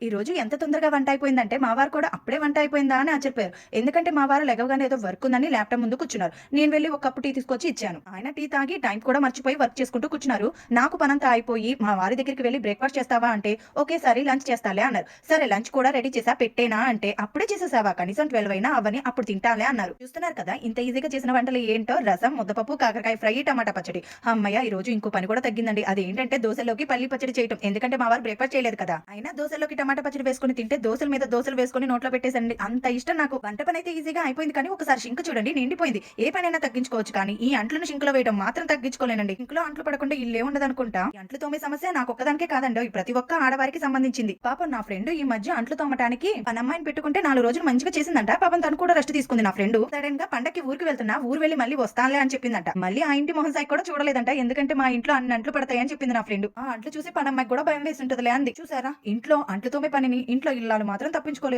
ఈ రోజు ఎంత తొందరగా వంట అయిపోయిందంటే మా వారు కూడా అప్పుడే వంట అయిపోయిందా అని ఆశ్చర్యపోయారు. ఎందుకంటే మా వారు లెగవగానే ఏదో వర్క్ ఉందని ల్యాప్టాప్ ముందు కూర్చున్నారు. నేను వెళ్లి ఒక కప్పు టీ తీసుకొచ్చి ఇచ్చాను. ఆయన టీ తాగి టైం కూడా మర్చిపోయి వర్క్ చేసుకుంటూ కూర్చున్నారు. నాకు పనంతా అయిపోయి మా వారి దగ్గరికి వెళ్లి బ్రేక్ఫాస్ట్ చేస్తావా అంటే ఒకేసారి లంచ్ చేస్తాలే అన్నారు. సరే లంచ్ కూడా రెడీ చేసా పెట్టేనా అంటే అప్పుడే చేసేసావా కనీసం 12 అయినా అవని అప్పుడు తింటాలే అన్నారు. చూస్తున్నారు కదా ఇంత ఈజీగా చేసిన వంటలు ఏంటో రసం, ముద్దపప్పు, కాకరకాయ ఫ్రై, టమాటా పచ్చడి. అమ్మయ్య ఈ రోజు ఇంకో పని కూడా తగ్గిందండి. అదేంటంటే దోశలోకి పల్లి పచ్చడి చేయటం. ఎందుకంటే మా వారు బ్రేక్ఫాస్ట్ చేయలేదు కదా. అయినా దోశలోకి టమాటా పచ్చడి వేసుకొని తింటే దోసల మీద దోసలు వేసుకొని నోట్లో పెట్టేసండి. అంత ఇష్టం నాకు. వంట పని అయితే ఈజీగా అయిపోయింది కానీ ఒకసారి షింక్ చూడండి నిండిపోయింది. ఏ పనైనా తగ్గించుకోవచ్చు కానీ ఈ అంట్లను షింక్ లో వేయడం మాత్రం తగ్గించుకోలేనండి. ఇంట్లో అంట్లు పడకుండా ఇల్లే ఉండదనుకుంటా. ఈ అంట్లు తోమే సమస్య నాకు ఒక్కదానికే కాదండి ప్రతి ఒక్క ఆడవారికి సంబంధించింది. పాపం నా ఫ్రెండ్ ఈ మధ్య అంట్లు తోమటానికి పనమ్మాయిని పెట్టుకుంటే 4 రోజులు మంచిగా చేసిందంట. పాపం తను కూడా రెస్ట్ తీసుకుంది. నా ఫ్రెండ్ సడన్ గా పండక్కి ఊరికి వెళ్తున్నా ఊరు వెళ్లి మళ్ళీ వస్తానులే అని చెప్పిందంట. మళ్ళీ ఆ ఇంటి మొహం సాయి కూడా చూడలేదంట. ఎందుకంటే మా ఇంట్లో అన్ని అంట్లు పడతాయని చెప్పింది నా ఫ్రెండ్. ఆ అంట్లు చూసి పనమ్మాయికి కూడా భయం వేసి ఉంటదిలే అంది. చూసారా ఇంట్లో అంట్లు తోమే పనిని ఇంట్లో ఇల్లాలు మాత్రం తప్పించుకోలేదు.